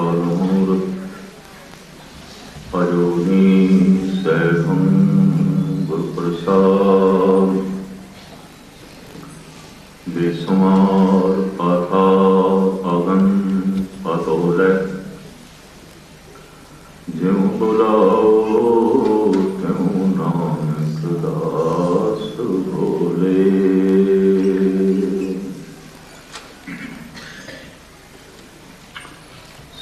कालमूर्त अजोनी सैभं गुरुप्रसाद बेसुमार पाथा अगन अतोले ज्यों बुलाओ त्यों नानक दास बोले।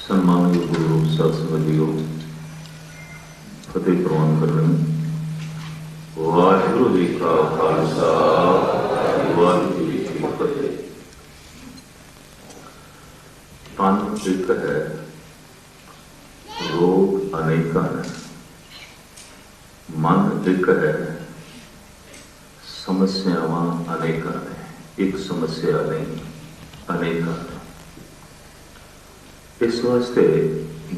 सम्मानित गुरु सत्संगियों, फतेह प्रवान कर रहे हैं। वाहिगुरु जी का खालसा, वाहिगुरु जी की फतेह। तन एक है, रोग अनेक है। मन एक है, समस्यावां अनेक है। एक समस्या नहीं, अनेक है। इस वास्ते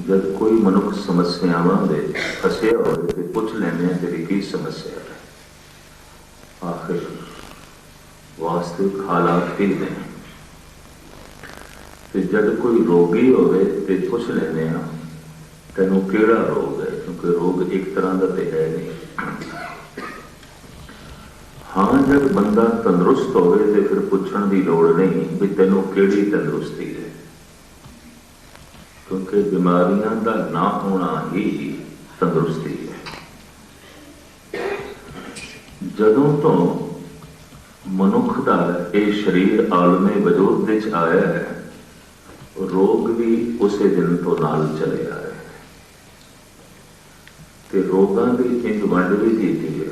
जब कोई मनुख समस्यावां दे फसिया हो तो पूछ लेने तेरी की समस्या है, आखिर वास्तविक हालात की ने। जब कोई रोगी होवे तो पूछ लेने तेनों केड़ा रोग है, क्योंकि रोग एक तरह का तो है नहीं। हाँ, जब बंदा तंदुरुस्त होवे तो फिर पूछने की लोड़ नहीं भी तेनों केड़ी तंदुरुस्ती है, क्योंकि बीमारियां का ना होना ही तंदुरुस्ती है। जदों तो मनुख का यह शरीर आलमे वजूद विच आया है, रोग भी उसे दिन तो नाल चले आए। ते रोगां की इंज वंड भी की है,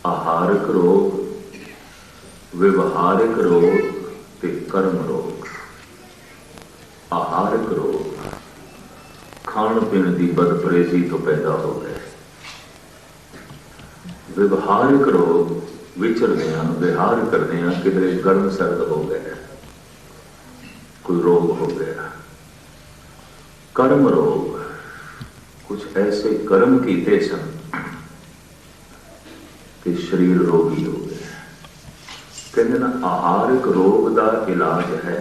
आहारक रोग, व्यवहारिक रोग ते कर्म रोग। आहारक रोग खाण पीण की बदपरहेजी तो पैदा हो गए। व्यवहारिक रोग विचरने व्यवहार करने किधरे गर्म सर्द हो गए, कोई रोग हो गया। कर्म रोग, कुछ ऐसे कर्म कीते सन कि शरीर रोगी हो गए। कहते ना, आहारिक रोग का इलाज है,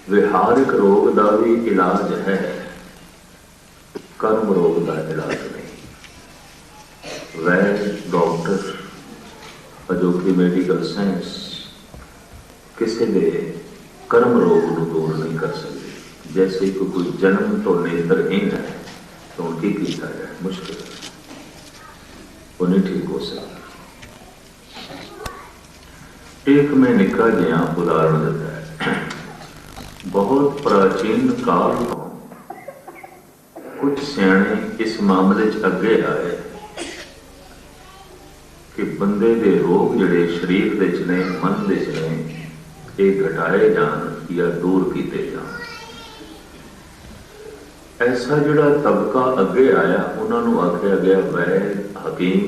व्यवहारिक रोग का भी इलाज है, कर्म रोग का इलाज नहीं। वैद्य, डॉक्टर, अजोकी मेडिकल साइंस किसी के कर्म रोग को दूर नहीं कर सकती। जैसे कि कोई जन्म तो नेत्रहीन है तो उनकी किया जाए, मुश्किल है, वो नहीं ठीक हो सकता। एक में निका जिहा उदाहरण देता है। बहुत प्राचीन काल तो कुछ सियाणे इस मामले अगे आए कि बंदे दे रोग जिहड़े शरीर दे ने, मन दे ने, ये घटाए जान या दूर किए जान। ऐसा जिहड़ा तबका अगे आया उन्होंने आख्या गया वैद, हकीम,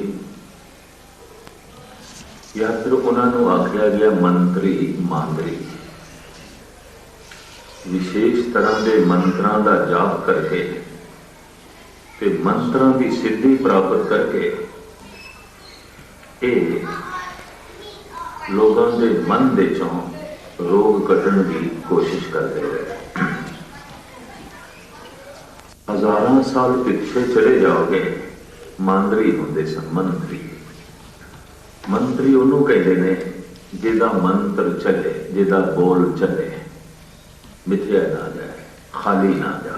या फिर उन्होंने आख्या गया मंत्री, मांदरी। विशेष तरह के मंत्रों का जाप करके ते मंत्रों की सिद्धि प्राप्त करके ये लोगों के मन दे चों रोग कटण की कोशिश करते रहे। हजारों साल पिछे चले जाओगे, मांदरी होंदे सन, मंत्री। मंत्री उन्होंने कहते हैं जिदा मंत्र चले, जिदा बोल चले, मिथ्या ना जाए, खाली ना जाए।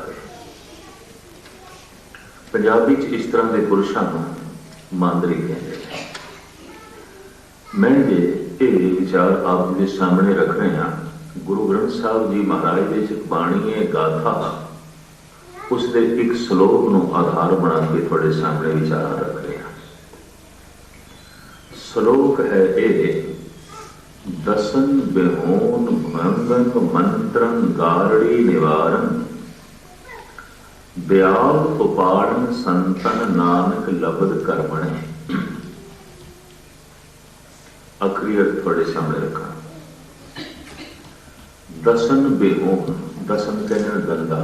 पंजाबी इस तरह के पुरुषों को मांदरी कहते हैं। मैं ये विचार आप के सामने रख रहे हैं। गुरु ग्रंथ साहब जी महाराज की एक बाणी है, गाथा, उसके एक श्लोक को आधार बना के थोड़े सामने विचार रख रहे हैं। श्लोक है ये, दसन बेहोन भंगन मंत्रं गारड़ी निवारण, ब्याल उपाड़न संतन नानक लबद कर्मणे। आखिरी अर्थ थोड़े सामने रखा। दसन बेहोन, दसन कहने गंदा,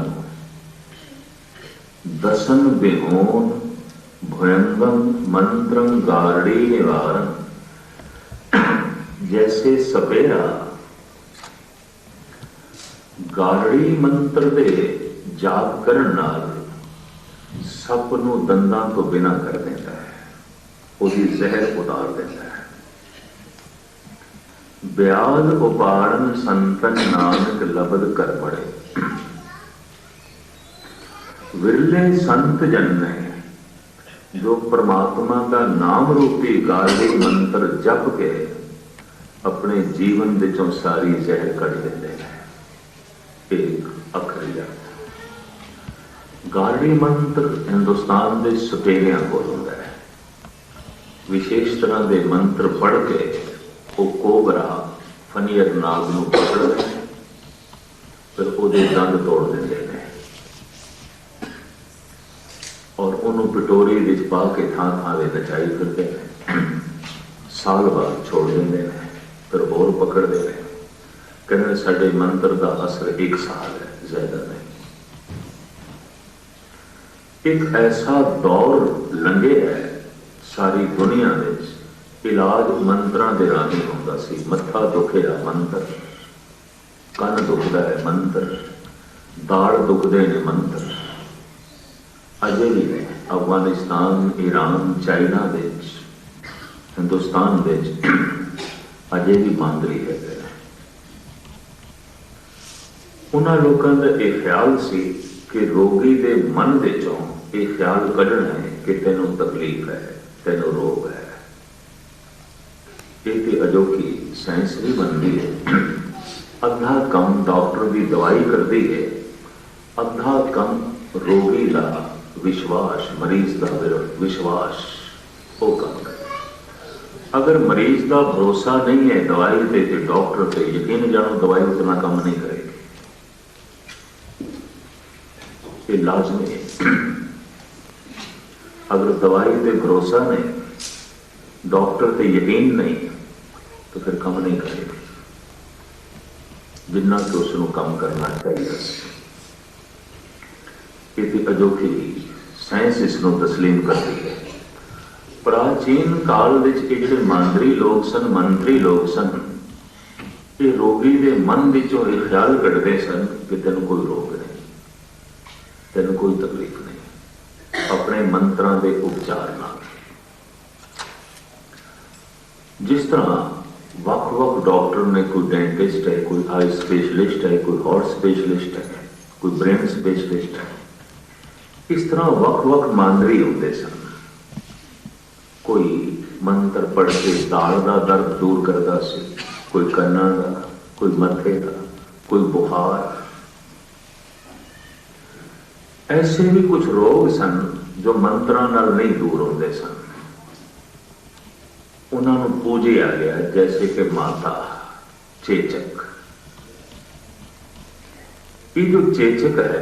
दसन बेहोन भयंगम मंत्रं गारड़ी निवारण। जैसे सपेरा गारड़ी मंत्र दे जाप करन नाल सप नूं दंदां तो बिना कर देता है, उसकी जहर उतार देता है। ब्याज उपाड़न संतन नानक लबद कर पड़े। विरले संत जन ने जो परमात्मा का नाम रूपी गारड़ी मंत्र जप के अपने जीवन विचों सारी जहर कढ़ देते हैं। एक अखर जप गारड़ी मंत्र हिंदुस्तान के सुटेरिया को होता है। विशेष तरह के मंत्र पढ़ के वो कोबरा फनीयर नाग नूं पकड़ते हैं, फिर उसके दंद तोड़ देते हैं और उन्होंने पिटोरी विच पा के थां थां वे नचाई फिरते हैं। साल बाद छोड़ देते हैं, फिर और पकड़ते हैं। कहने साडे मंत्र का असर 1 साल है, ज्यादा नहीं। एक ऐसा दौर लंघे है सारी दुनिया में, इलाज मंत्रां दे राही होंदा सी। मत्था दुखिया मंत्र, कन दुखदा है मंत्र, दाड़ दुखदे ने मंत्र। अजे भी ने अफगानिस्तान, ईरान, चाइना विच, हिंदुस्तान विच अजे भी मांदरी है। उन्हां लोगों का यह ख्याल सी कि रोगी के मन विचों ये ख्याल कढ़ना है कि तेनों तकलीफ है, तेनों रोग है। ये अजोकी साइंस भी बनती है। अद्धा कम डॉक्टर की दवाई करती है, अद्धा कम रोगी का विश्वास, मरीज का विश्वास वो कम करे। अगर मरीज का भरोसा नहीं है दवाई से तो डॉक्टर से यकीन जानो दवाई उतना कम नहीं करेगी। ये लाजमी है। अगर दवाई पे भरोसा नहीं, डॉक्टर पे यकीन नहीं, तो फिर कम नहीं करेगी जिन्ना कि उसको कम करना चाहिए। ये अजोकी साइंस इसको तस्लीम करती है। प्राचीन काल विच जिहड़े मांदरी लोग सन, मंत्री लोग सन, ये रोगी के मन विचों ये ख्याल कढ़ते सन कि तेन कोई रोग नहीं, तेन कोई तकलीफ नहीं। अपने मंत्रां दे उपचार नाल जिस तरह वख-वख डॉक्टर ने, कोई डेंटिस्ट है, कोई आई स्पेशलिस्ट है, कोई हार्ट स्पेशलिस्ट है, कोई ब्रेन स्पेशलिस्ट है, इस तरह वख-वख मांदरी होते सन। कोई मंत्र पढ़ के दाड़ का दर्द दूर करता सी, कोई कन्ना का, कोई मथे का, कोई बुखार। ऐसे भी कुछ रोग सन जो मंत्रां नाल नहीं दूर होते सन। उन्होंने पूजिया गया, जैसे कि माता चेचक। ये जो चेचक है,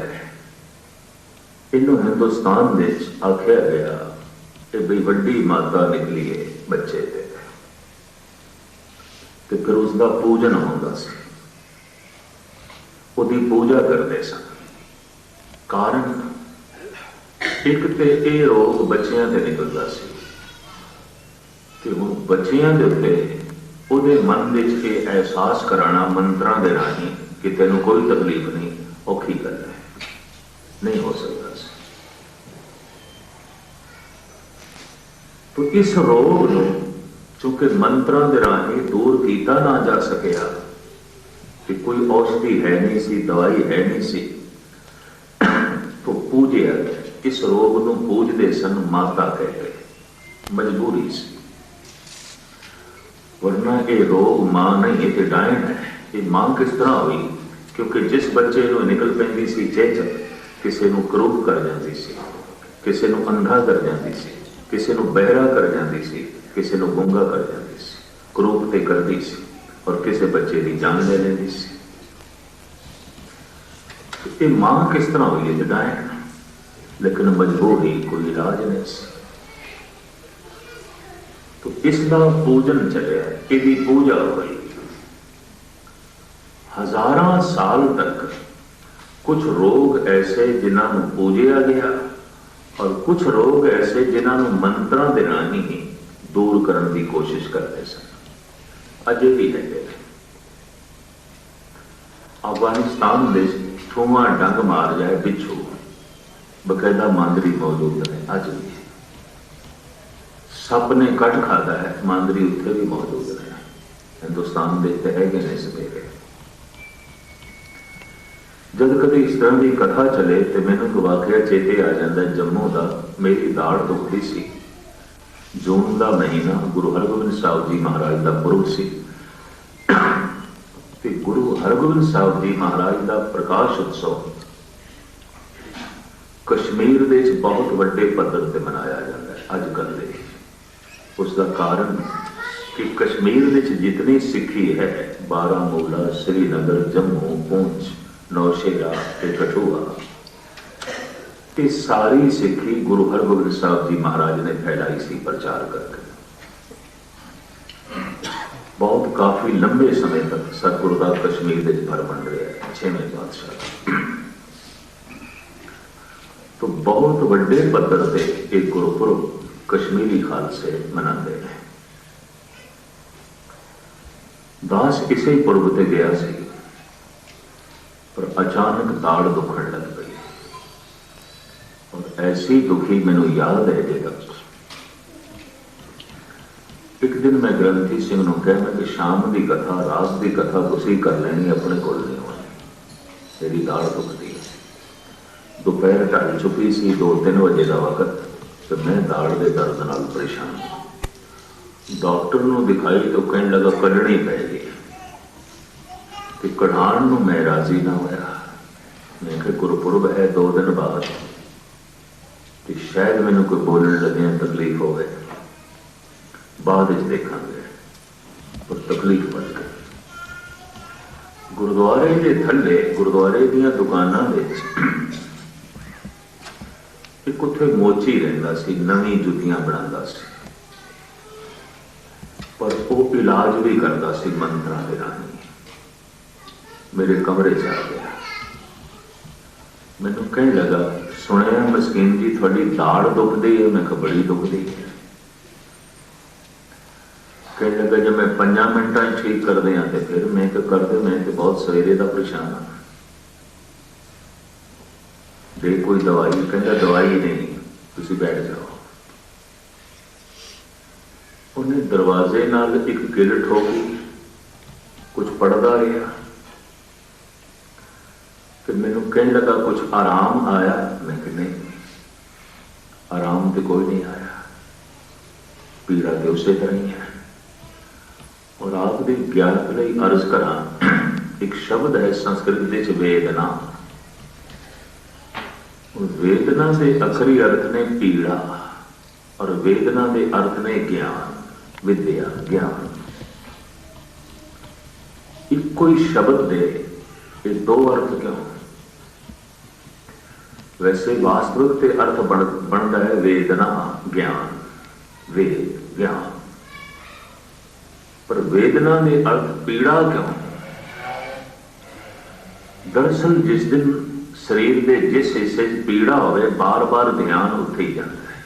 इन्हों हिंदुस्तान में आख्या गया कि बई वड्डी माता निकली है बच्चे दे, तो फिर उसका पूजन होता सी, उसकी पूजा करते सन। कारण एक तो यह रोग बच्चियां से निकलता सी, तो हुण बच्चियां के उत्ते उहदे मन विच यह एहसास कराना मंत्रां दे राही कि तेनों कोई तकलीफ नहीं, औखी गल है, नहीं हो सकता सी। तो इस रोग नूं चूंकि मंत्रां दे राही दूर किया ना जा सकिया, कि कोई औषधि है नहीं सी, दवाई है नहीं सी, तो पूजिया गया। इस रोग को पूजते सन माता कह गए, मजबूरी सी। वरना ये रोग मां नहीं, ये डायन है। ये मां किस तरह हुई? क्योंकि जिस बच्चे को निकल पैंदी सी चेचक, किसी को करूप कर जाती सी, किसी को अंधा कर जाती सी, किसी को बहरा कर जाती सी, किसी को गूंगा कर जाती सी, करूप ते करती सी और किसी बच्चे की जान ले लेती सी। ये मां किस तरह हुई है? डायन। लेकिन मजबूरी, कोई इलाज नहीं सी। तो इसका पूजन चलिया, इसकी पूजा हुई। हजारां साल तक कुछ रोग ऐसे जिन्होंने पूजिया गया और कुछ रोग ऐसे जिन्होंने मंत्रां दे राही ही दूर करने की कोशिश करते सन। अजे भी है। अफगानिस्तान दे छूआ डंग मार जाए पिछू बकायदा मांदरी मौजूद ने। अज भी सप ने कट खाता है, मांदरी उत्थे भी मौजूद ने। हिंदुस्तान दे है ने सवेरे जब कभी इस तरह की कथा चले तो मैंने एक वाकया चेते आ जाता। जम्मू का मेरी दाड़ दुखती सी। जून का महीना, गुरु हरगोबिंद साहब जी महाराज का पुरब सी। गुरु हरगोबिंद साहब जी महाराज का प्रकाश उत्सव कश्मीर दे बहुत वड्डे पद्धर से मनाया जाता है अजकल। उसका कारण कि कश्मीर में जितनी सिक्खी है, बारामूला, श्रीनगर, जम्मू, पुंछ, नौशेरा, कठुआ, ये सारी सिक्खी गुरु हरगोबिंद साहब जी महाराज ने फैलाई सी प्रचार करके। बहुत काफी लंबे समय तक सतगुरु का कश्मीर में भरमण रहा है, 6वें पातशाह। तो बहुत वड्डे पद्धर से एक गुरुपुरब कश्मीरी खालसे मनाते हैं। दास इसे पुरब ते गया सी, पर अचानक दाड़ दुखण लग गई और ऐसी दुखी मैनू याद है जे तक। एक दिन मैं ग्रंथी सिंह नूं कहा मैं कि शाम की कथा, रात की कथा तुसीं कर लैनी, अपने कोल नहीं होनी, तेरी दाड़ दुखती है। दोपहर ढल चुकी सी, 2-3 बजे का वक्त, तो मैं दाड़ के दर्द नाल परेशान। डॉक्टर नूं दिखाई तो कहने लगा कढ़नी पैगी। कि कढ़ाण नूं मैं राजी ना होया। मैं कि गुरपुरब है 2 दिन बाद, तो शायद मैनू कोई बोलने लगे तकलीफ हो गई, बाद देखांगे, पर तकलीफ बढ़ गई। गुरुद्वारे के थले, गुरुद्वारे दीयां दुकानां विच एक उत्थे मोची रहिंदा सी, नवी जुतियां बनांदा सी, पर वो इलाज भी करता सी मंत्रां दे राही। मेरे कमरे च आ गया, मैनू कहने लगा सुनिया मस्कीन जी थोड़ी दाड़ दुखदी है। मैं बड़ी दुखदी है। कहने लगा जब मैं 5 मिनटां ठीक कर दिया तो फिर मैं तो कर दे, मैं तो बहुत सवेरे का परेशान हाँ, दे कोई दवाई। कहता दवाई नहीं, तुसीं बैठ जाओ। उन्हें दरवाजे नाल एक गिल ठोकी, कुछ पढ़दा रहा। फिर मैनू कहने लगा कुछ आराम आया। मैं कि नहीं, आराम तो कोई नहीं आया, पीड़ा तो उसे तरह ही है। और आपकी ज्ञान लई अर्ज करा, एक शब्द है संस्कृत के वेदना। वेदना के अखरी अर्थ ने पीड़ा और वेदना के अर्थ ने ज्ञान, विद्या, ज्ञान। एक कोई शब्द दे ये 2 अर्थ क्यों? वैसे वास्तविक के अर्थ बनता है वेदना, ज्ञान, वेद, ज्ञान, पर वेदना के अर्थ पीड़ा क्यों? दरअसल जिस दिन शरीर के जिस हिस्से पीड़ा हो, बार बार ध्यान उत्थे ही जाता है,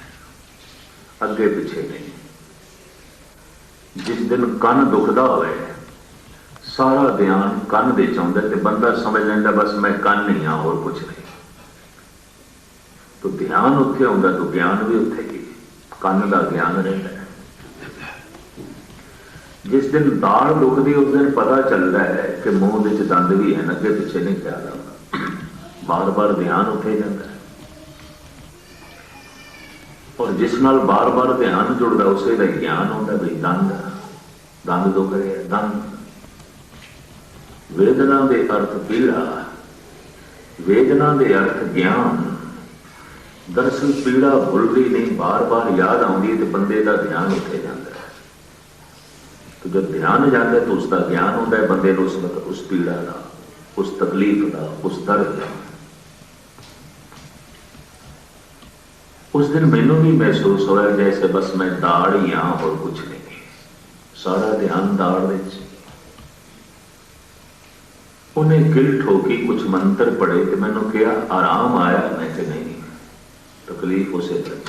अगे पिछे नहीं। जिस दिन कन दुखदा हो, सारा ध्यान कन दे चाहता है, तो बंदा समझ लेंदा बस मैं कन नहीं हाँ, और कुछ नहीं। तो ध्यान उत्थे आउंदा तो ज्ञान भी उत्थे ही, कन का ज्ञान रहिंदा है। जिस दिन दाड़ दुखदी उस दिन पता चलता है कि मुंह विच दंद भी है, अगे पिछे नहीं ख्याल आता, बार बार ध्यान उठे जाता है। और जिस नाल बार बार ध्यान जुड़ता उसे का ज्ञान होता है, भाई दंद दंद दुख रहे, दंद। वेदना के अर्थ पीड़ा, वेदना के अर्थ ज्ञान। दरअसल पीड़ा भुलती नहीं, बार बार याद आती तो बंदे का ध्यान उठे जाता है। तो जब ध्यान जाता है तो उसका ज्ञान होता है बंदे को, उस पीड़ा का, उस तकलीफ का, उस दर्द का। उस दिन मैनू भी महसूस होया जैसे बस मैं दाड़ ही हाँ और कुछ नहीं, सारा ध्यान दाड़ विच। उन्हें गिल ठोकी, कुछ मंत्र पढ़े तो मैनू कहा आराम आया। मैं कि नहीं, तकलीफ उसे तरह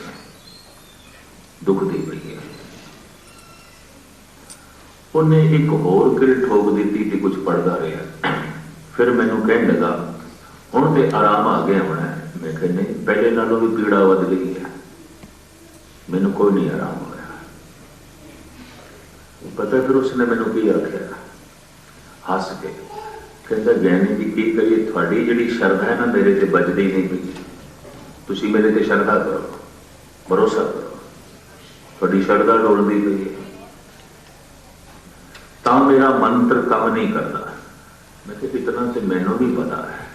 दुखती पई है। उन्हें एक होर गिल ठोक दी थी, कुछ पढ़ता रहा। फिर मैनू कहने लगा हुण तो आराम आ गया होना है। मैं कह नहीं, पहले नालों भी पीड़ा वध गई है, मैनू कोई नहीं आराम होया। पता फिर उसने मैनू की आख्या हस के, कहता ज्ञानी जी की करिए, थोड़ी जी शरधा है ना मेरे से बजदी नहीं पई, तुसी मेरे से शरधा करो, भरोसा करो, थोड़ी शरधा डोलती पई है तो मेरा मंत्र काम नहीं करता। मैं इतना तो मैनू भी पता है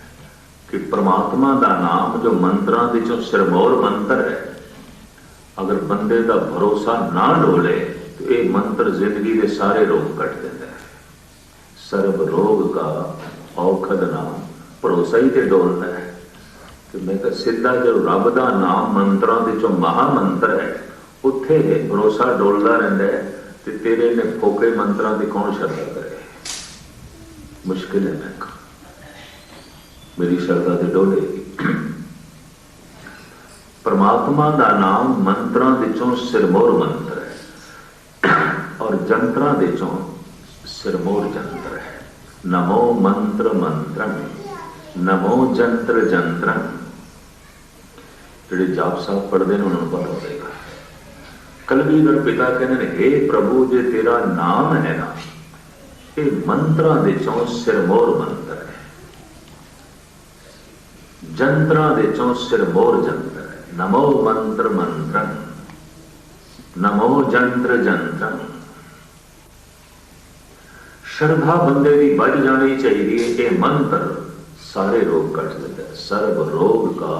कि परमात्मा का नाम जो मंत्रों के चो सिरमौर मंत्र है, अगर बंदे का भरोसा ना डोले तो ये मंत्र जिंदगी के सारे रोग कट देता है। सर्व रोग का औखद नाम भरोसा ही तो डोलना है। तो मैं कहा सीधा जो रब का नाम मंत्रों के चो महामंत्र है, उत्थे भरोसा डोलता रहता है। तो तेरे ने फोके मंत्रों की कौन श्रद्धा करे? मुश्किल है। मैं मेरी श्रद्धा तो डोलेगी। परमात्मा का नाम मंत्रों के चों सिरमौर मंत्र है और जंत्रों के चों सिरमौर जंत्र है। नमो मंत्र मंत्रं, नमो जंत्र जंत्रं। जेडे जाप साहब पढ़ते हैं उन्होंने पता होगा। कलगीधर पिता कहते हैं, हे प्रभु जे तेरा नाम है ना, ये मंत्रों के चों सिरमौर मंत्र है, जंत्रों के चों सिरमौर जंत्र है। नमो मंत्र मंत्रं, नमो जंत्र जंत्रं। श्रद्धा बंदे की बढ़ जानी चाहिए। ये मंत्र सारे रोग कट देता है। सर्व रोग का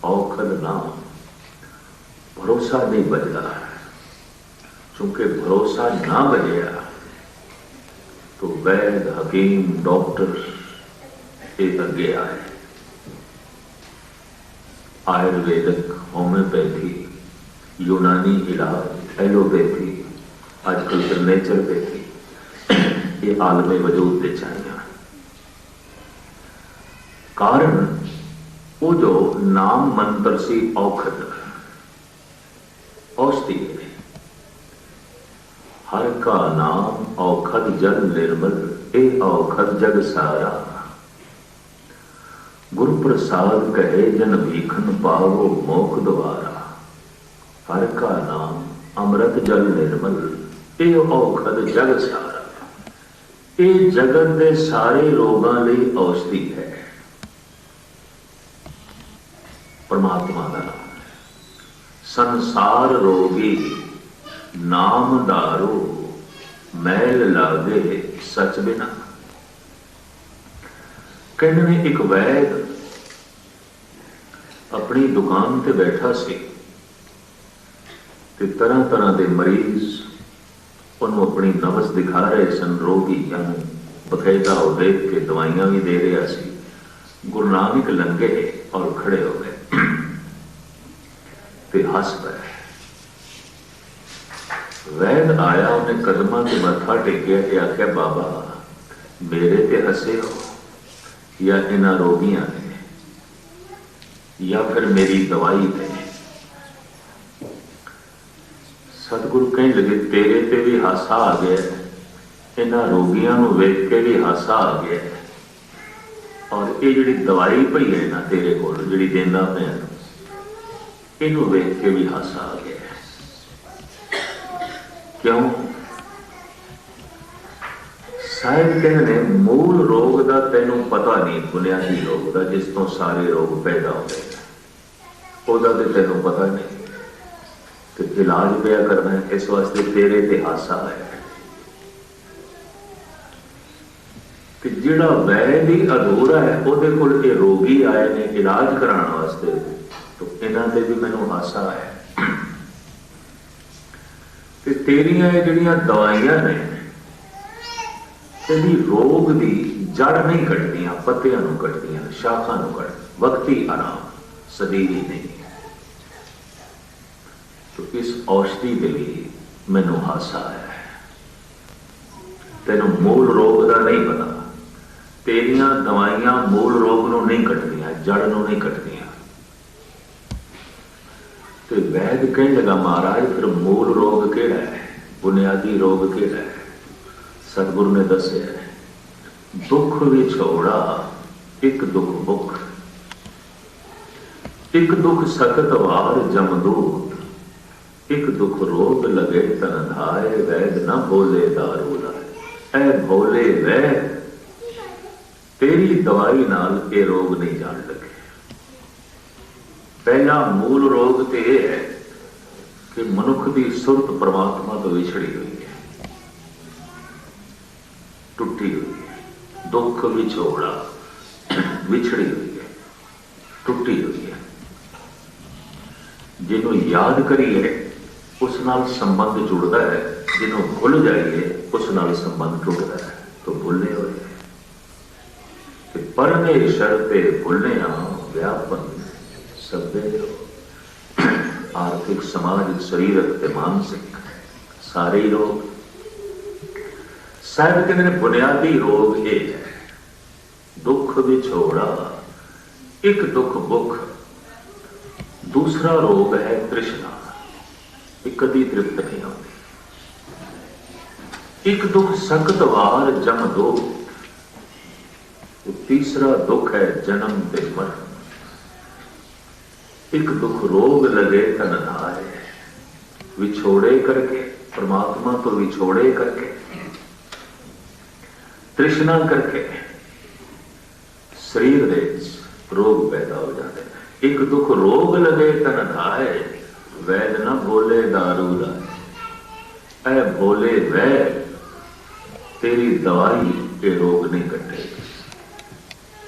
औखद नाम। भरोसा नहीं बजता, चूंकि भरोसा ना बजया तो वैद हकीम डॉक्टर एक अगे आए। आयुर्वेदिक, होम्योपैथी, यूनानी इलाज, एलोपैथी, आजकल फिर नेचुरोपैथी, ये आलमे वजूद दे चाहिए। कारण वो जो नाम मंत्र सी औखद औषधि है। हर का नाम औखद जल निर्मल, ए औखद जग सारा। गुरु प्रसाद कहे जन भीखन पावो मोख द्वारा। हर का नाम अमृत जल निर्मल, ए औखद जग सारा। ये जगत के सारे रोगों लिए औषधि है। परमात्मा का नाम। संसार रोगी नाम दारो, मैल लागे सच बिना। कहने एक वैद अपनी दुकान ते बैठा सी ते तरह तरह के मरीज उन्होंने अपनी नबज दिखा रहे सन। रोगी बकायदा वो देख के दवाइयां भी दे रहा सी। गुरु नानक लंघे और खड़े हो गए ते हस पे। वैद आया, उन्हें कदमां से मत्था टेकिया कि आख्या बाबा मेरे ते हसे हो या इन्हां रोगियां ने या फिर मेरी दवाई ने? सतगुरु कहने लगे तेरे ते भी हासा आ गया, इन्हां रोगियां नूं वेख के भी हासा आ गया, और ये जिहड़ी दवाई पई है ना तेरे कोल जिहड़ी देंदा मैं, इनू वेख के भी हासा आ गया। क्यों? शायद कहने मूल रोग का तेनों पता नहीं, बुनियादी रोग का जिस तो सारे रोग पैदा होते हैं, ओदा ते तेनों पता नहीं, तो इलाज पिया करना है। इस वास्ते तेरे ते हासा है कि जिहड़ा वैद ही अधूरा है, ओदे कोल ये रोगी आए ने इलाज कराने वास्ते, तो इन्हां ते भी मैनूं हासा है। ते तेरियां जिहड़ियां दवाइयां ने तेरी रोग की जड़ नहीं कटदियां, पत्तियां नूं कटदियां, शाखा नूं कट, वक्ती आराम, सदीवी नहीं। तो इस औषधि के लिए मैनूं हासा है। तेनों मूल रोग का नहीं पता, तेरियां दवाइयां मूल रोग नूं नहीं कटदियां, जड़ नूं नहीं कटदियां। तो वैद कहने लगा महाराज फिर मूल रोग केड़ा है, बुनियादी रोग केड़ा है? सतगुरु ने दस्या दुख विछोड़ा एक दुख मुख, एक दुख सकत वार जमदूत, एक दुख रोग लगे तन धाए, वैद न बोले दारू लाए। ऐ भोले वैद, तेरी दवाई नाल ये रोग नहीं जान लगे। पहला मूल रोग तो यह है कि मनुख की सुरत परमात्मा तो विछड़ी हुई है, टुटी हुई है। दुख विछोड़ा, विछड़ी हुई है, टुटी हुई है। जिन्हों याद करिए उस नाल संबंध जुड़ता है, जिन्हों भूल जाइए उस नाल संबंध टुटता है। तो भूले हुए परमेश्वर ते भूलने व्यापन सबे आर्थिक, समाजिक, शरीरक ते मानसिक सारे रोग। शायद कहते हैं बुनियादी रोग ये है, दुख विछोड़ा एक दुख मुख। दूसरा रोग है तृष्णा, एक कदी तृप्त नहीं होती। एक दुख सख्त वार जम दो, तीसरा दुख है जन्म ते मरण। एक दुख रोग लगे तन धाए, विछोड़े करके, परमात्मा तो विछोड़े करके, तृष्णा करके शरीर दे रोग पैदा हो जाते हैं। एक दुख रोग लगे तन धाए, वैद न बोले दारू लाए। ऐ बोले वैद, तेरी दवाई के रोग नहीं कटेगी।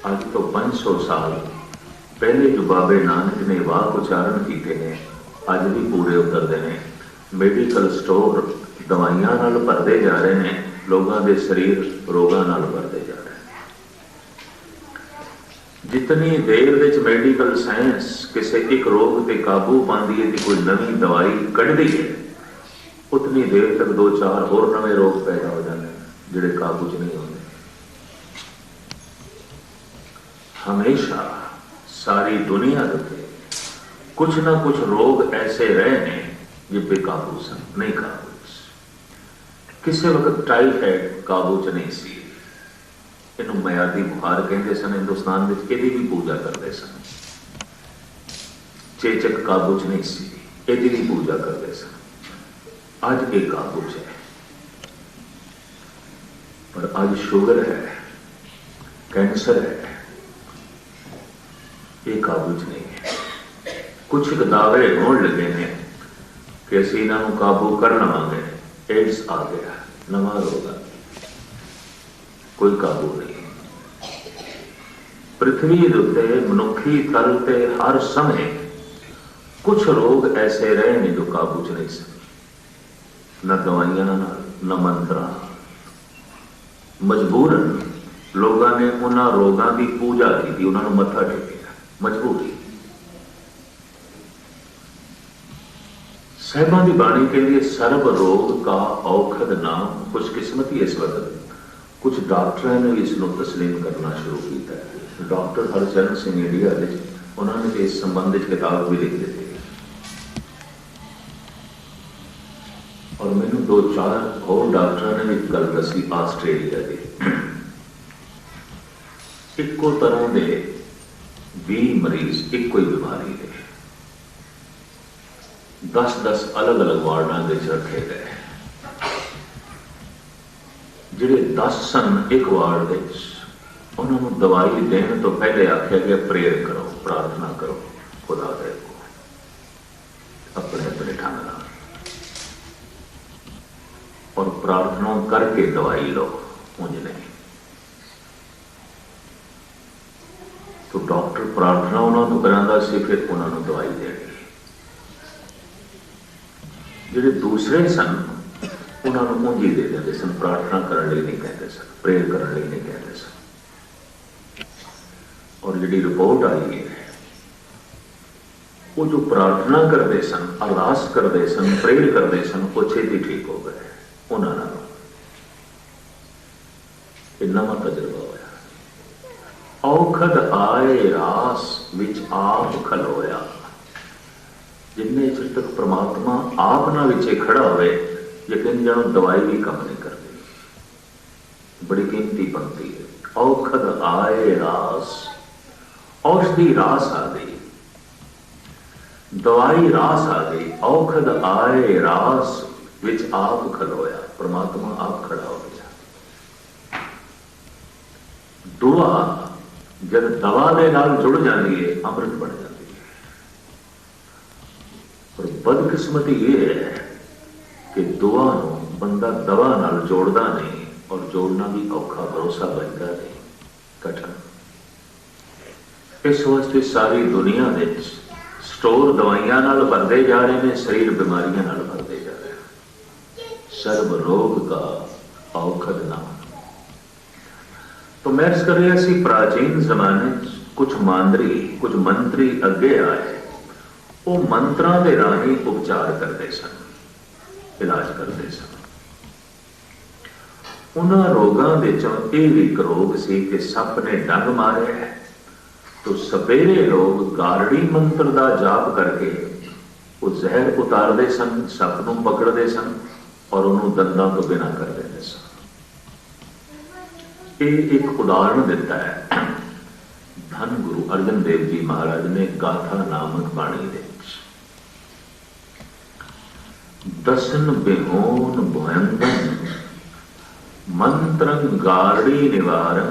आज तो 500 साल पहले जो बाबे नानक ने वाक उच्चारण किए हैं, अज भी पूरे उतरते हैं। मेडिकल स्टोर दवाइयां नाल भरते जा रहे हैं, लोगों के शरीर रोगों नाल भरते जा रहे हैं। जितनी देर विच मेडिकल साइंस किसी एक रोग पर काबू पाती है, कोई नवी दवाई कढ़ती है, उतनी देर तक 2-4 होर नवे रोग पैदा हो जाते हैं जिहड़े काबू च नहीं होते। हमेशा सारी दुनिया के कुछ ना कुछ रोग ऐसे रहे हैं जो बेकाबू सन, नहीं काबू। किसी वक्त टाइफाइड काबू च नहीं सी, इनू मयादी बुखार कहते सन। हिंदुस्तान में यदि भी पूजा करते सन। चेचक काबू च नहीं सी, यदि भी पूजा करते सन। अज ये काबू च है, पर अज शुगर है, कैंसर है, ये काबू च नहीं है। कुछ दावे होने लगे हैं कि असीं इन्हां नूं काबू कर लवांगे। एड्स आ गया, नवा रोग, कोई काबू नहीं। पृथ्वी उत्ते मनुखी तल ते हर समय कुछ रोग ऐसे रहे हैं जो काबू च नहीं सके, न दवाइयां न मंत्रा। मजबूरन लोगों ने उन्होंने रोगों की पूजा की, उन्होंने मत्था टेकिया, मजबूरी। साहिबां की बाणी कहती है, सर्व रोग का औखद नाम। खुशकिस्मती इस वक्त कुछ डॉक्टरों ने भी इसको तस्लीम करना शुरू किया है। डॉक्टर हरचरण सिंह इंडिया उन्होंने इस संबंधित किताब भी लिख दी है, और मैंने 2-4 और डॉक्टरों ने भी गल दसी आस्ट्रेलिया के। इको तरह के 20 मरीज एक ही बीमारी के 10-10 अलग अलग वार्डों में रखे गए। जिहड़े 10 सन एक वार्ड में, उन्होंने दवाई देने तो पहले आख्या गया प्रेयर करो, प्रार्थना करो खुदा दे को अपने अपने ढंग नाल, और प्रार्थना करके दवाई लो, मुझ नहीं। तो डॉक्टर प्रार्थना उन्होंने करांदा सी, फिर उन्होंने दवाई देनी। जिहड़े दूसरे सन उन्होंने मुंजी दे देंगे सन, प्रार्थना करने लिए नहीं कहते सन, प्रेयर करने लिए नहीं कहते सन। और जी रिपोर्ट आई है, वो जो प्रार्थना करते सन, अरदास करते सन, प्रेयर करते सन, वो छेती ठीक हो गए। उन्होंने नवा तजर्बा होया। औखद आए रास विच आप खलोया। जिन्ने चिर तक परमात्मा आप ना विचे खड़ा होए, यकीन जानो दवाई भी काम नहीं करती। बड़ी कीमती पंक्ति है। औखद आए रास, औषधि रास आ गई, दवाई रास आ गई, औखद आए रास विच आप खलोया, परमात्मा आप खड़ा हो गया। दुआ जब दवा के नाल जुड़ जाती है अमृत बन जाती है। और बदकिस्मती ये है कि दुआ नूं बंदा दवा नाल जोड़ता नहीं, और जोड़ना भी औखा, भरोसा बनता नहीं, कठिन। इस वास्ते सारी दुनिया में स्टोर दवाइयां नाल भरते जा रहे हैं, शरीर बीमारियां नाल भरते जा रहे हैं। सर्व रोग का औखद नाम। तो मैं इस कर रहा सी, प्राचीन जमाने कुछ मांदरी, कुछ मंत्री अगे आए, वो मंत्रा के राही उपचार करते सन, इलाज करते सन। उन्होंने रोगों के एक रोग से कि सप ने डंग मारे है, तो सवेरे लोग गारड़ी मंत्र का जाप करके वो जहर उतारते सन, सप को पकड़ते सन और उन्होंने दंदों तो बिना कर देते सन। ये एक उदाहरण दिता है धन गुरु अर्जन देव जी महाराज ने गाथा नामक बाणी दे। दसन बेहोन भयंकन मंत्रं गारड़ी निवारण,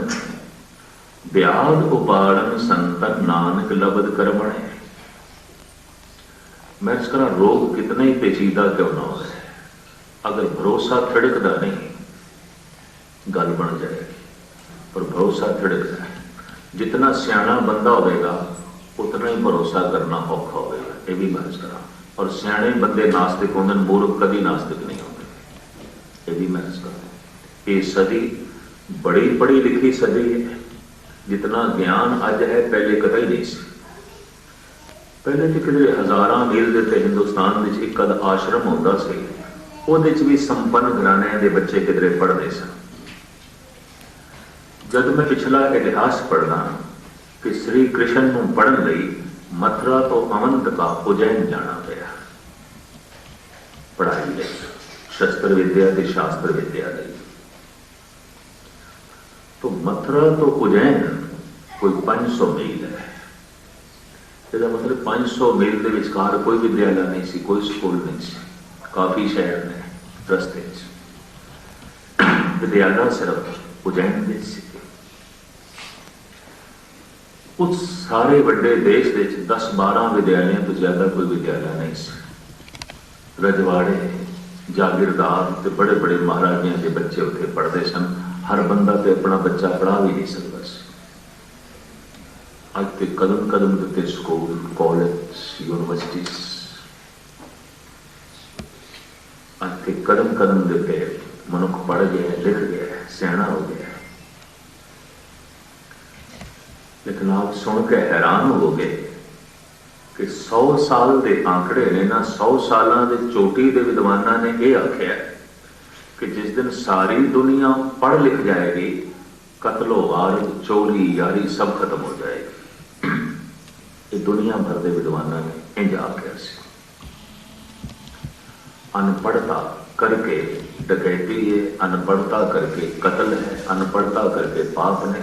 व्याध उपाड़न संतन नानक लबद कर्मणे। मैं इसका रोग कितना ही पेचीदा क्यों ना हो, अगर भरोसा थिड़कता नहीं गल बन जाएगी। पर भरोसा थिड़कता है, जितना सियाना बंदा होगा उतना ही भरोसा करना औखा होगा, ये भी मैं करा। और सियाने बंदे नास्तिक होंगे, मूर्ख कभी नास्तिक नहीं होंगे, ये भी मैं करा। ये सदी बड़ी पढ़ी लिखी सदी है, जितना ज्ञान अज है पहले कदा ही नहीं सी। पहले तो कितने हजारां मील के हिंदुस्तान में एक अद आश्रम होता से, ਉਹਦੇ ਚ भी संपन्न घराने के बच्चे किधरे पढ़ते सन। जब मैं पिछला इतिहास पढ़ना कि श्री कृष्ण को पढ़ने लई मथुरा तो अवंत का उज्जैन जाना पड़ा पढ़ाई ले, शस्त्र विद्या के शास्त्र विद्या लई। तो मथुरा तो उज्जैन कोई 500 मील है। इसका मतलब 500 मील के विचकार कोई विद्यालय नहीं सी, कोई स्कूल नहीं सी, काफी शहर ने रस्ते विद्यालय सिर्फ उज्जैन में सी। उस सारे बड़े देश के 10-12 विद्यालयों तो ज्यादा कोई विद्यालय नहीं सी। रजवाड़े जागीरदार ते बड़े बड़े महाराजियों के बच्चे उत्थे पढ़ते सन। हर बंदा तो अपना बच्चा पढ़ा भी नहीं सकता सी। अज तो कदम कदम के स्कूल, कॉलेज, यूनिवर्सिटीज, अज तो कदम कदम के मनुख पढ़ गया, लिख गया, सियाना हो गया। लेकिन आप सुन के हैरान हो गए कि 100 साल के आंकड़े ने ना, 100 सालों के चोटी के विद्वाना ने यह आख्या कि जिस दिन सारी दुनिया पढ़ लिख जाएगी, कत्लो वारद, चोरी, यारी सब खत्म हो जाएगी। ये दुनिया भर के विद्वाना ने इंज आख्या। अनपढ़ता करके डकैती है, अनपढ़ता करके कत्ल है, अनपढ़ता करके पाप ने,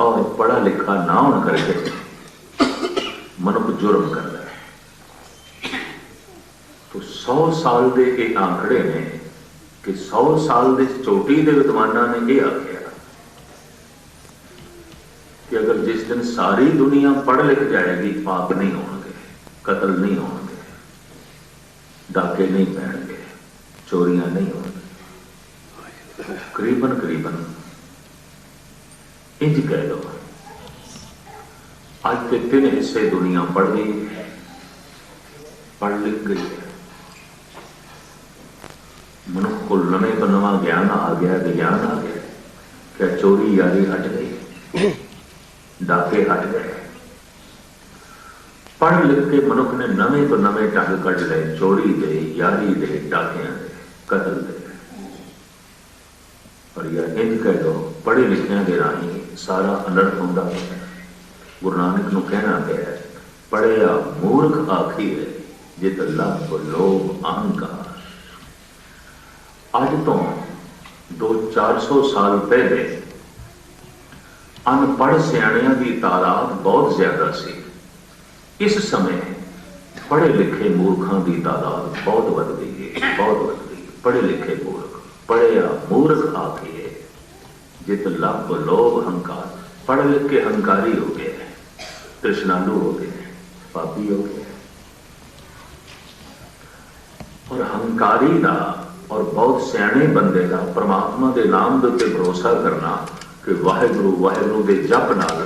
और पढ़ा लिखा ना होने करके मनुष्य जुर्म कर रहा है। तो 100 साल के एक आंकड़े ने कि 100 साल के चोटी के विद्वाना ने यह आख्या कि अगर जिस दिन सारी दुनिया पढ़ लिख जाएगी, पाप नहीं होंगे, कत्ल नहीं होंगे, डाके नहीं पैणगे, चोरियां नहीं होंगी। करीबन करीबन इंज कह लो आज के 3 हिस्से दुनिया पढ़ गई, पढ़ लिख गई है। मनुष्य को नवे को नवा ज्ञान आ गया, विज्ञान आ गया। क्या चोरी यारी हट गई, डाके हट गए। पढ़ लिख के मनुष्य ने नवे को नवे ढंग कट लए, चोरी दे, यारी दे, डाकियां दे, कतल दे। और यह इंज कह लो पढ़े लिखिया के राही सारा अनर्थ होंदा है। गुरु नानक नूं कहना गया, पढ़िया मूर्ख आखिए जित लभ लोभ अहंकार। अज तो 200-400 साल पहले अनपढ़ सियाणियां की तादाद बहुत ज्यादा सी। इस समय पढ़े लिखे मूर्खों की तादाद बहुत बढ़ गई है, बहुत बढ़ गई। पढ़े लिखे मूर्ख, पढ़िया मूर्ख आखिए जित लभ लोभ हंकार। पढ़ लिख के हंकारी हो गए, तृष्णालु हो गए, पापी हो गए। और हंकारी का और बहुत सियाणे बंदे का परमात्मा के नाम के उत्ते भरोसा करना कि वाहिगुरु वाहिगुरु के जप नाल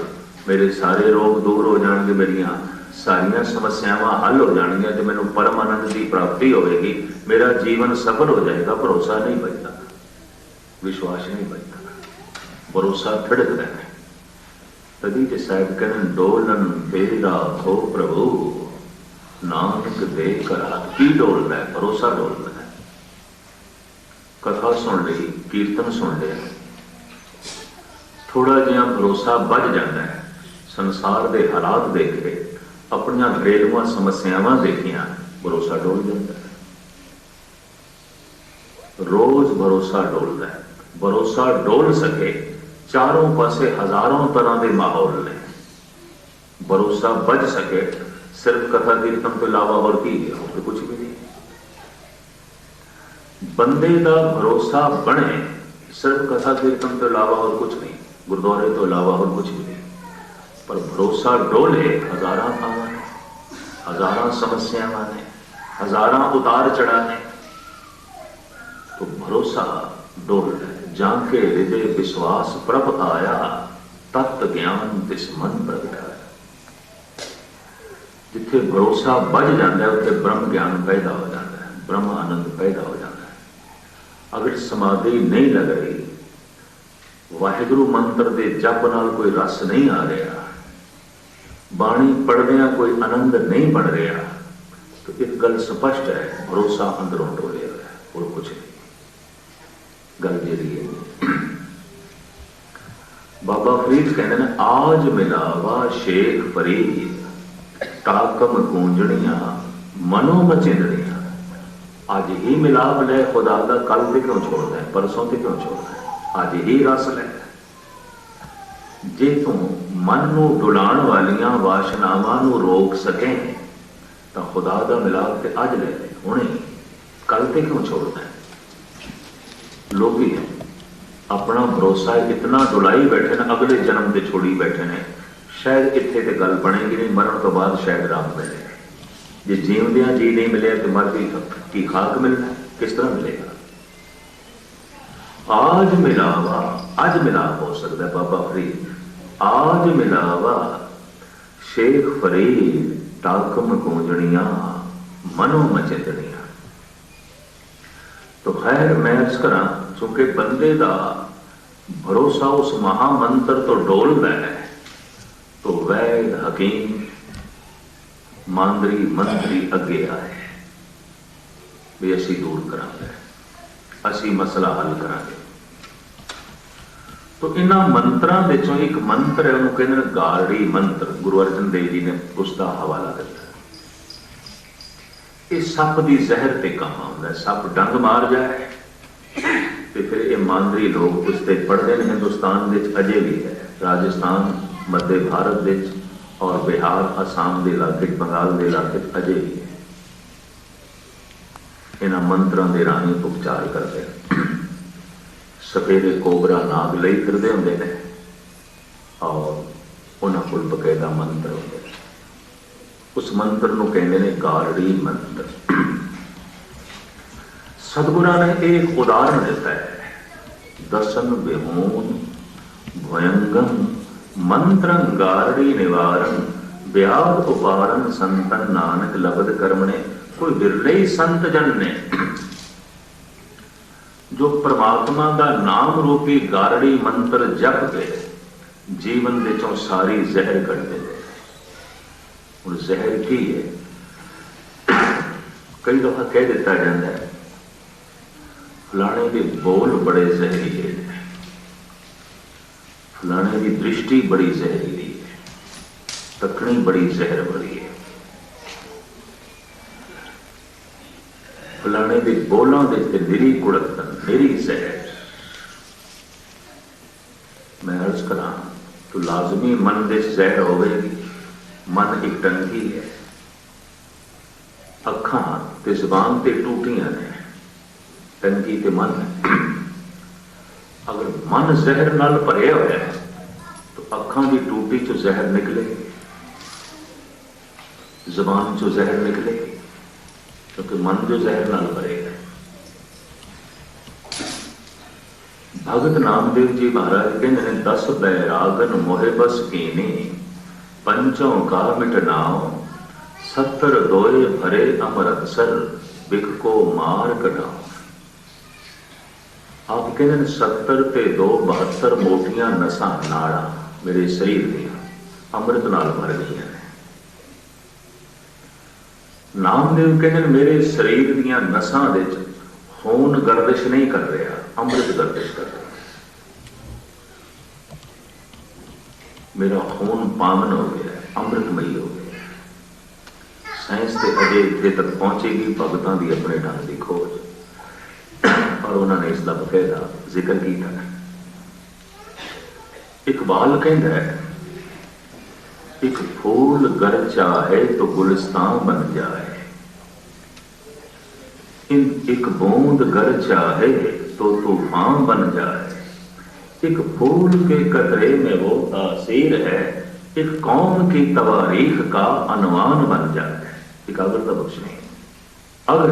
मेरे सारे रोग दूर हो जाएंगे, मेरिया सारिया समस्यावां हल हो जाएंगे, तो मैनूं परम आनंद की प्राप्ति होगी, मेरा जीवन सफल हो जाएगा। भरोसा नहीं बचता, विश्वास नहीं बचता, भरोसा थिड़कता है। तभी तो साहब कहने डोलन तेरा हो प्रभु नानक दे करा। की डोलना है? भरोसा डोलना है। कथा सुन ली, कीर्तन सुन लिया, थोड़ा जिहा भरोसा बढ़ जाता है। संसार के हालात देख के अपन घरेलू समस्यावां देखिया, भरोसा डोल जाता है। रोज भरोसा डोलता है। भरोसा डोल सके, चारों पासे हजारों तरह के माहौल ने। भरोसा बच सके, सिर्फ कथा कीर्तन के अलावा और की है? और कुछ भी नहीं। बंदे का भरोसा बने, सिर्फ कथा कीर्तन के अलावा और कुछ नहीं, गुरुद्वारे तो अलावा और कुछ भी नहीं। पर भरोसा डोले, हजारा थावां ने, हजारा समस्यावां ने, हजारा उतार चढ़ाने, तो भरोसा डोल है। जाके हृदय विश्वास प्रभ आया, तत्त ज्ञान तिस मन प्रगटाया। जिथे भरोसा बढ़ जाता है उत्थे ब्रह्म ज्ञान पैदा हो जाता है, ब्रह्म आनंद पैदा हो जाता है। अगर समाधि नहीं लग रही, वाहिगुरु मंत्र के जप नाल कोई रस नहीं आ रहा, बाणी पढ़दिया कोई आनंद नहीं बन रहा, तो एक गल स्पष्ट है, भरोसा अंदरों डोलिया है और कुछ नहीं। गल जी है बाबा फरीद कहते हैं, आज मिलावा शेख फरीद ताकम गूंजणिया मनो मचिंदड़िया। आज ही मिलाप ले खुदा का, कल से क्यों छोड़ना है, परसों से क्यों छोड़ना है? आज ही रस ले। जे तू मन नू डुलाण वालियां वासनावां नू रोक सके तो खुदा का मिलाप ते अज ले, हुणे, कल से क्यों छोड़ना है? लोग ही अपना भरोसा इतना डुलाई बैठे ने, अगले जन्म के छोड़ी बैठे ने। शायद इत्थे ते गल बनेगी नहीं, मरण तो बाद शायद राम मिले। जे जीवदियां जी नहीं मिले तो मर गई की खाक मिलना, किस तरह मिलेगा? आज मिलावा, आज मिलाप हो सकता है। बाबा फरीद, आज मिलावा शेख फरीद टाकम गूंजणिया मनो मचिंदड़िया। तो खैर मैं अर्ज करा, चूंकि बंदे का भरोसा उस महामंत्र तो डोल रहा है, तो वैद हकीम मांदरी मंत्री अगे आए भी असी दूर करांगे, असी मसला हल करांगे। तो इन्हां मंत्रां दे चों एक मंत्र है, उन्होंने कहते हैं गारड़ी मंत्र। गुरु अर्जन देव जी ने उसका हवाला दिता। इस सप की जहर ते काम आउंदा है। सप डंग मार जाए तो फिर ये मांदरी लोग उससे पढ़ते हैं। हिंदुस्तान विच अजे भी है, राजस्थान, मध्य भारत विच और बिहार, असम के इलाके, बंगाल के इलाके अजे भी है। इन्हां मंत्रों के राही उपचार करते हैं। सफेरे कोबरा नाग लई फिरदे हुंदे ने और उन्हां कोल बकायदा मंत्र होंदे ने। उस मंत्र नूं कहंदे ने गारड़ी मंत्र। सतगुरां ने एक उदाहरण दिता है, दसन विमून भयंगम मंत्रं गारड़ी निवारण व्याध उपारण संतन नानक लबद कर्मणे। कोई बिरले ही संत जन ने जो परमात्मा का नाम रूपी गारड़ी मंत्र जप के जीवन विचों सारी जहर कढ़ देते। और जहर की है? कई दफा कह दिता जाता है फलाने के बोल बड़े जहरीले हैं, फलाने की दृष्टि बड़ी जहरीली है, तकनी बड़ी जहर भरी है, फलाने के बोलों के निरी कुड़तन, निरी जहर। मैं अर्ज करा तो लाजमी मन दे जहर होगी। मन एक टंकी है, अखां ते जबान ते टूटियां ने, टंकी ते मन है। अगर मन जहर नाल भरे हुआ है तो अखां की टूटी चो जहर निकलेगी, जबान चो जहर निकलेगी, क्योंकि मन जो जहर नाल भरे है। भगत नामदेव जी महाराज कहते हैं 10 बैरागन मोहे बस कीनी, पंचों का मिटनाओ, 70 दोए भरे अमृत सर, बिक को मार कटाओ। आप कहते हैं 70 ते 2 72 मोटियां नसां नाड़ा मेरे शरीर दियां अमृत नाल भर गई हैं। नामदेव कहते हैं मेरे शरीर दियां नसां दे खून गर्दिश नहीं कर रहा, अमृत गर्दिश कर रहा। मेरा खून पावन हो गया, अमृतमयी हो गया। साइंस तो अजे इतने तक पहुंचेगी, भगतां की अपने ढंग की खोज, और उन्होंने इसका बकायदा जिक्र किया है। इकबाल कहता है एक फूल गर चाहे तो गुलिस्तान बन जाए, एक बूंद गर चाहे तो तूफान बन जाए, एक फूल के कतरे में वो तासीर है, एक कौम की तवारीख का अनुमान बन जाए। एकाग्रता बख्शनी। अगर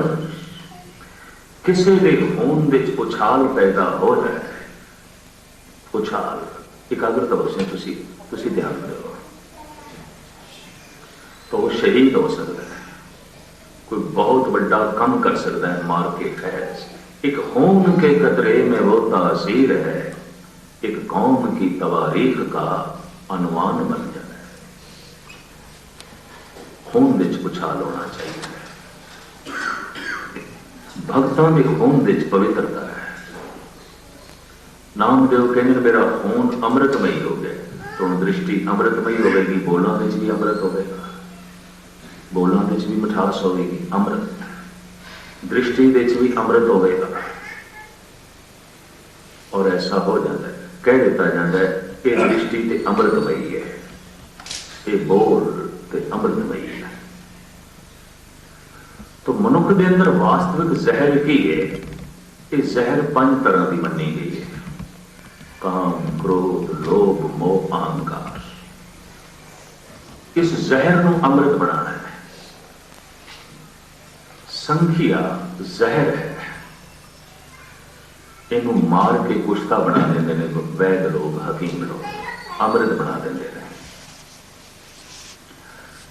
किसी के खून दे उछाल पैदा हो जाए, उछाल, एकाग्रता बख्शनी, तुसी ध्यान दो, तो वो शहीद हो सकता है, कोई बहुत बड़ा काम कर सकता है, मार के फैज। एक खून के कतरे में वो तासीर है, एक कौम की तवारीख का अनुमान बन जाए। खून विच उछाल होना चाहिए। भक्तों के खून विच पवित्रता है। नामदेव कहने मेरा खून अमृतमयी हो गया, तो दृष्टि अमृतमयी होगी, बोलों में भी अमृत होगा, बोलों में भी मिठास होगी, अमृत, दृष्टि भी अमृत होगा। और ऐसा हो जाता है, कह दिता जाता है कि दृष्टि ते अमृतमयी है, ये बोल ते अमृतमयी है। तो मनुख के अंदर वास्तविक जहर की है, ये जहर 5 तरह की मनी गई है, काम, क्रोध, लोभ, मोह, अहंकार। इस जहर को अमृत बनाना है। संख्या जहर है, इनू मार के कुश्ता बना देंगे ने वैद लोग, हकीम लोग, अमृत बना देंगे।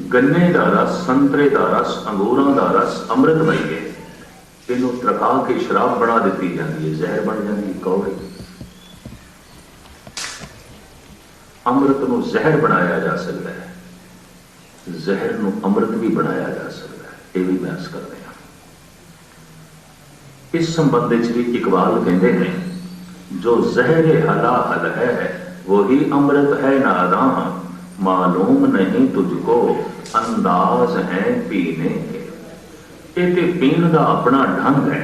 गन्ने का रस, संतरे का रस, अंगूरों का रस अमृतमय है, इनू त्रका के शराब बना दी जाती है, जहर बन जाती, कौड़ी। अमृत को जहर बनाया जा सकता है, जहर को अमृत भी बनाया जा सकता है, यह भी बहस करते हैं। इस संबंध भी इकबाल कहते हैं जो जहर हलाहल है वही अमृत है नादां, मालूम नहीं तुझको अंदाज है पीने के। ये पीण का अपना ढंग है,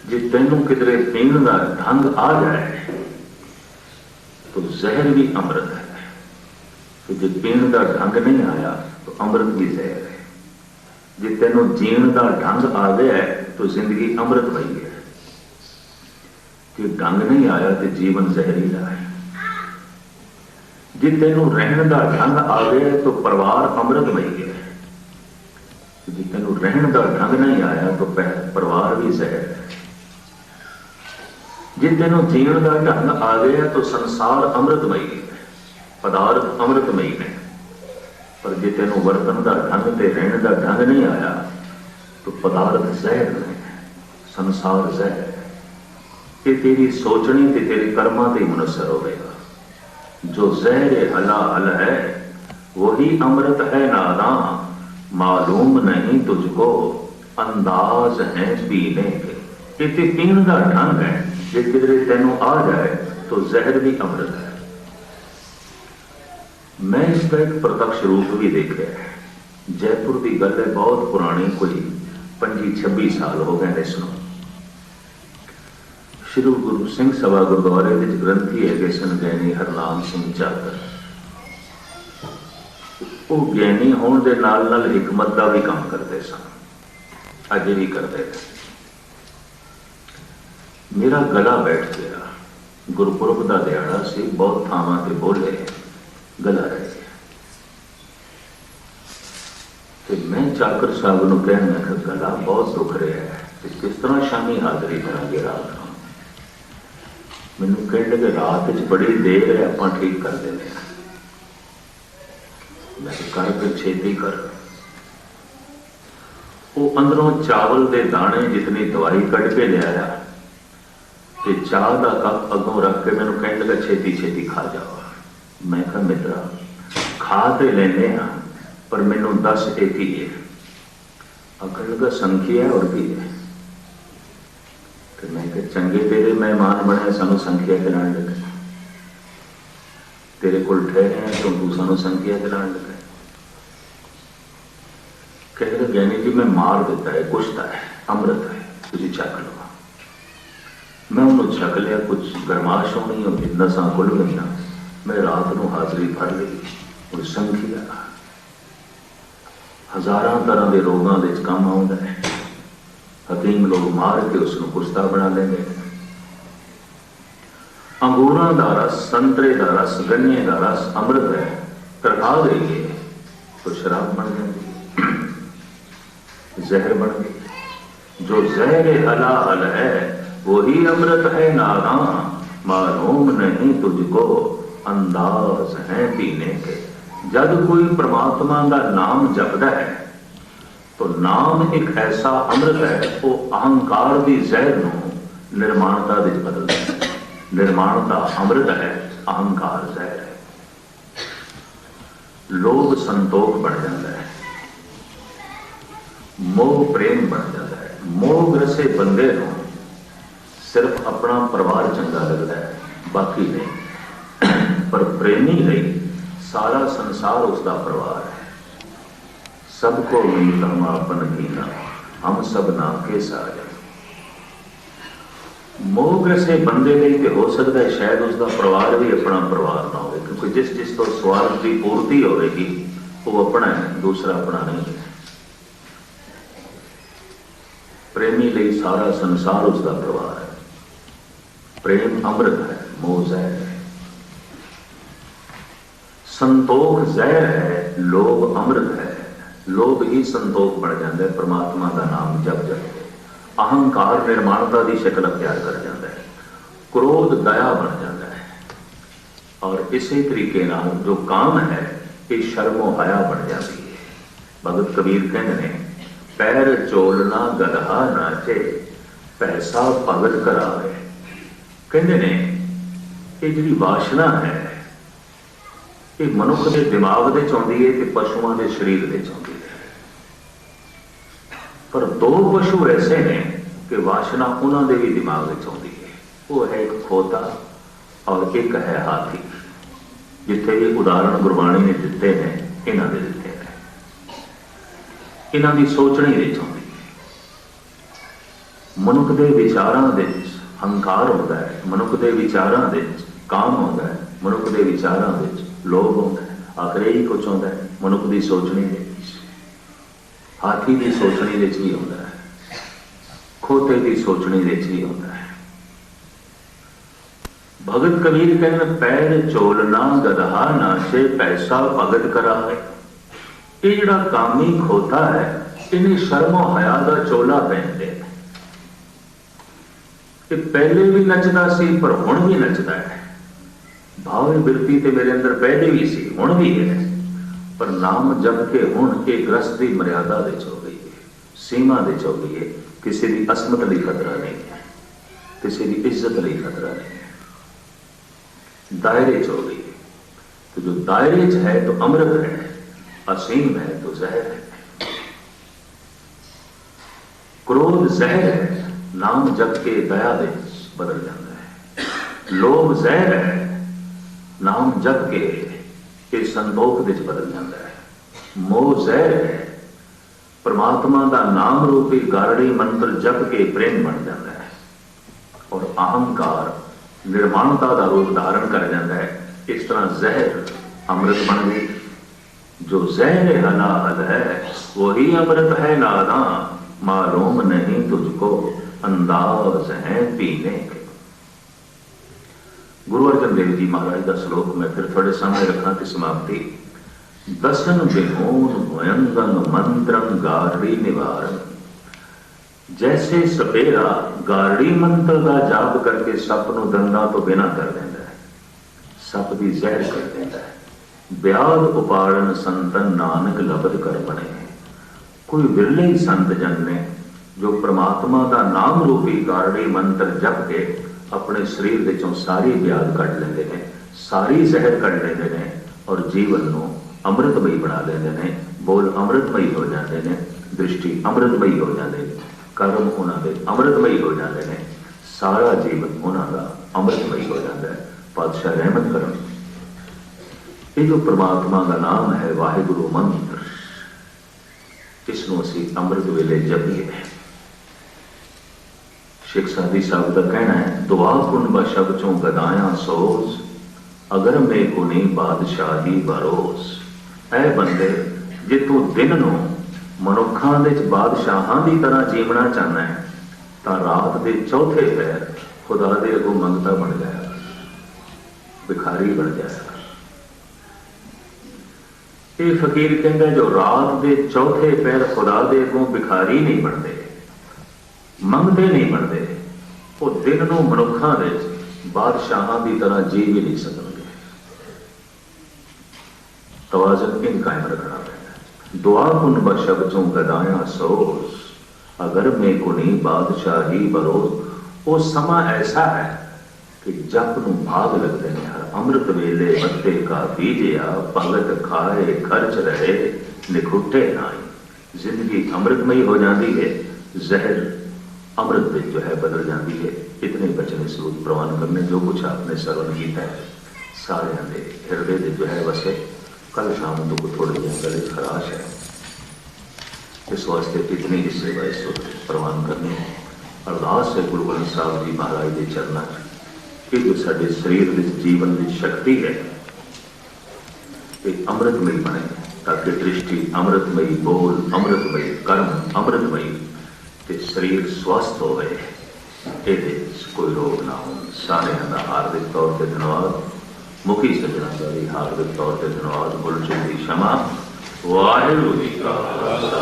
जे तेनों किधरे पीण का ढंग आ जाए तो जहर भी अमृत है, तो जे पीण का ढंग नहीं आया तो अमृत भी जहर है। जे तेनों जीण का ढंग आ गया है तो जिंदगी अमृतमयी है, जे ढंग नहीं आया तो जीवन जहरीला है। जे तेनों रहन का ढंग आ गया तो परिवार अमृतमयी है, जे तेनों रहन का ढंग नहीं आया तो परिवार भी जहर है। जे तेनों जीवन का ढंग आ गया तो संसार अमृतमयी है, पदार्थ अमृतमयी है। पर जे तेनों वर्तन का ढंग ते रहन का ढंग नहीं आया तो पदार्थ जहर है, संसार जहर है। ये तेरी सोचनी ते तेरे कर्मा ते मुनसर होगा। जो जहर हला हल है वही अमृत है नादां, मालूम नहीं तुझको अंदाज है पीने के। ये पीण का ढंग है, जे किधरे तेनों आ जाए तो जहर भी अमृत है। मैं इसका एक प्रत्यक्ष रूप भी देखा है। जयपुर की गल है, बहुत पुरानी, कोई 25-26 साल हो गए इसनों। श्री गुरु सिंह सभा गुरुद्वारे विच ग्रंथी है सन ज्ञानी हरनाम सिंह चाकर। वो ज्ञानी होने के नाल नाल हिकमत का भी काम करते सन, अजे भी करते थे। मेरा गला बैठ गया, गुरपुरब का दिहाड़ा से बहुत थावां ते बोले, गला रह गया। तो मैं चाकर साहब को कहना कि गला बहुत दुख रहा है, किस तरह शामी हाजरी करांगे रात को। मैनू कह लगे रात बड़ी देर है, आप ठीक कर देने। मैं कर फिर छेती कर। वो अंदरों चावल के दाने जितनी दवाई कट के लिया, चाह का कप अगों रख के मैनू कह लगा छेती छेती खा जाओ। मैं कहा मित्रा खा तो लेने हाँ, पर मैनू दस एक ही है। आखिर लगा संखी है और की है। तो मैं कहा चंगे तेरे मेहमान बने, सानू संखिया खिलाने लगे। तेरे को ठहरे हैं तो तू सानू संखिया खिलाने लगा। कह लगा ज्ञानी जी मैं मार देता है, कुछ तो है, अमृत है, तुझे चख लो। मैं उन्होंने छक लिया, कुछ गरमाश होनी होगी, नसां खुल गई। मैं रात को हाजरी फड़ ली और संखिया हजारों तरह के रोगों के काम आता है। हकीम लोग मार के उसको कुश्ता बना लेंगे। अंगूरों का रस, संतरे का रस, गन्ने का रस अमृत है, तरखा देंगे तो शराब बन जाएगी, जहर बन गई। जो जहर हलाल है वही अमृत है नारा, मालूम नहीं तुझको अंदाज है पीने के। जब कोई परमात्मा का नाम जपदा है तो नाम एक ऐसा अमृत है, वो अहंकार की जहर को निर्माणता विच बदलता है। निर्माणता अमृत है, अहंकार जहर है। लोभ संतोख बन जाता है, मोह प्रेम बन जाता है। मोह ग्रसे बंदे को सिर्फ अपना परिवार चंगा लगता है, बाकी नहीं। पर प्रेमी नहीं, सारा संसार उसका परिवार है। सबको मिल हम अपन कीना, हम सब नाम के सारे। मोह से बंदे नहीं तो हो सकता है शायद उसका परिवार भी अपना परिवार ना हो, क्योंकि जिस जिस तो स्वार्थ की पूर्ति होगी वो अपना है, दूसरा अपना नहीं है। प्रेमी लिए सारा संसार उसका परिवार है। प्रेम अमृत है, मोह जहर है। संतोख जहर है, लोभ अमृत है। लोभ ही संतोख बन जाता है, परमात्मा का नाम जप जप के। अहंकार निर्माणता की शक्ल अख्तियार कर जाता है, क्रोध दया बन जाता है। और इसी तरीके नाल जो काम है ये शर्मो हया बन जाती है। भगत कबीर कहते हैं पैर चोलना गधा नाचे, पैसा भगत करावे। कहते ने ये जी वासना है ये मनुख के दिमाग दे चाहती है कि पशुओं के शरीर दे चाहती है। पर दो पशु ऐसे हैं कि वासना उन्होंने भी दिमाग में चाहती है। वो है एक खोता और एक है हाथी। जिथे भी उदाहरण गुरबाणी ने दिते हैं इन्हों ने दिते हैं। इन्हों की सोचनी नहीं चाहती। मनुख के विचारों के हंकार होता है, मनुख के विचारों के काम होता है, मनुख के विचारों के लोभ होता है। आखिर यही कुछ होता है मनुख की सोचनी के। हाथी की सोचनी विच भी होता है, खोते की सोचनी विच भी होता है। भगत कबीर कहते पैर चोलना गधा नाचे, पैसा भगत करावे। ये जिहड़ा कामी खोता है इन्हें शर्मो हया का चोला पहनते हैं। ये पहले भी नचता सी पर हुण भी नचता है। भावे बिरती ते मेरे अंदर पहले भी सी, हुण भी है। पर नाम जप के हुण एक रस की मर्यादा दे हो गई है, सीमा दे हो गई है। किसी की असमत लिए खतरा नहीं है, किसी की इज्जत लिए खतरा नहीं है, दायरे च हो गई है। तो जो दायरे च है तो अमृत है, असीम है तो जहर है। क्रोध जहर है, नाम जप के दया दे बदल जाता है। लोभ जहर है, नाम जप के संतोख विच बदल जाता है। मोह जहर है, परमात्मा का नाम रूपी गारड़ी मंत्र जप के प्रेम बन जाता है। और अहंकार निर्माणता का रूप धारण कर जाता है। इस तरह जहर अमृत बन गई। जो जहर हलाहल है वही अमृत है नादा, मालूम नहीं तुझको अंदाज है पीने के। गुरु अर्जन देव जी महाराज का श्लोक मैं फिर थोड़े सामने रखा कि समाप्ति। दसन विमोन भयंगन मंत्रम गारड़ी निवारण। जैसे सपेरा गारड़ी मंत्र का जाप करके सप नूं दंदां तो बिना कर देता है, सप की जहर कर देता है। ब्याद उपाड़न संतन नानक लबद कर बने। कोई विरले ही संत जन ने जो परमात्मा का नाम रूपी गारड़ी मंत्र जप के अपने शरीर विचों सारी ब्याद कट लेंदे ने, सारी जहर कट लेंदे ने और जीवन नूं अमृतमयी बना लेंदे ने। बोल अमृतमयी हो जाते हैं, दृष्टि अमृतमयी हो जाते हैं, कर्म उन्होंने अमृतमयी हो जाते हैं, सारा जीवन उन्होंने अमृतमयी हो जाता है। पातशाह रहमत करम। ये जो परमात्मा का नाम है वाहिगुरु मंत्र, इसनों असी अमृत वेले जपीए। शेख सादी साहब का कहना है, दुआ कुन शब चों गदाया सोज, अगर मैं को नहीं बादशाही बरोस। ऐ बंदे जे तू दिन नूं मनुखां दे बादशाहां की तरह जीवना चाहना है तो रात के चौथे पैर खुदा दे अगों मंगता बन जाएगा, भिखारी बन जाएगा। ये फकीर कहता जो रात के चौथे पैर खुदा दे अगों भिखारी नहीं बनते, मंगते नहीं बनते, वो दिन नूं मनुखां दे बादशाहां की तरह जी भी नहीं सकते। तवाजन इन कायम रखना पैदा। दुआ कुन बशब चों गदाया सोस, अगर मैं को नहीं बादशाही बरोस। वो समा ऐसा है कि जप नूं भाग लगते हैं हर अमृत वेले मत्ते का बीजिया, भगत खाए खर्च रहे निखुटे नाई। जिंदगी अमृतमयी हो जाती है, जहर अमृत में जो है बदल जाती है। इतने बचने स्वरूप प्रवान करने जो कुछ आपने श्रवण किया है सारे हृदय जो है वैसे कल शाम को थोड़ी देर गले खराश है, इस वास्ते इतनी ही सेवा इस वक्त प्रवान करनी है। अरदास है गुरु ग्रंथ साहब जी महाराज के चरणों कि जो साडे शरीर में जीवन की शक्ति है एक अमृतमयी बने, ताकि दृष्टि अमृतमयी, बोल अमृतमयी, कर्म अमृतमयी, ते शरीर स्वस्थ हो गए, कोई रोग ना हो। सारे का हार्दिक तौर पर धन्यवाद। मुखी सज्जना का भी हार्दिक तौर पर धन्यवाद। बुलचंद की क्षमा। वाहिगुरू जी का खालसा।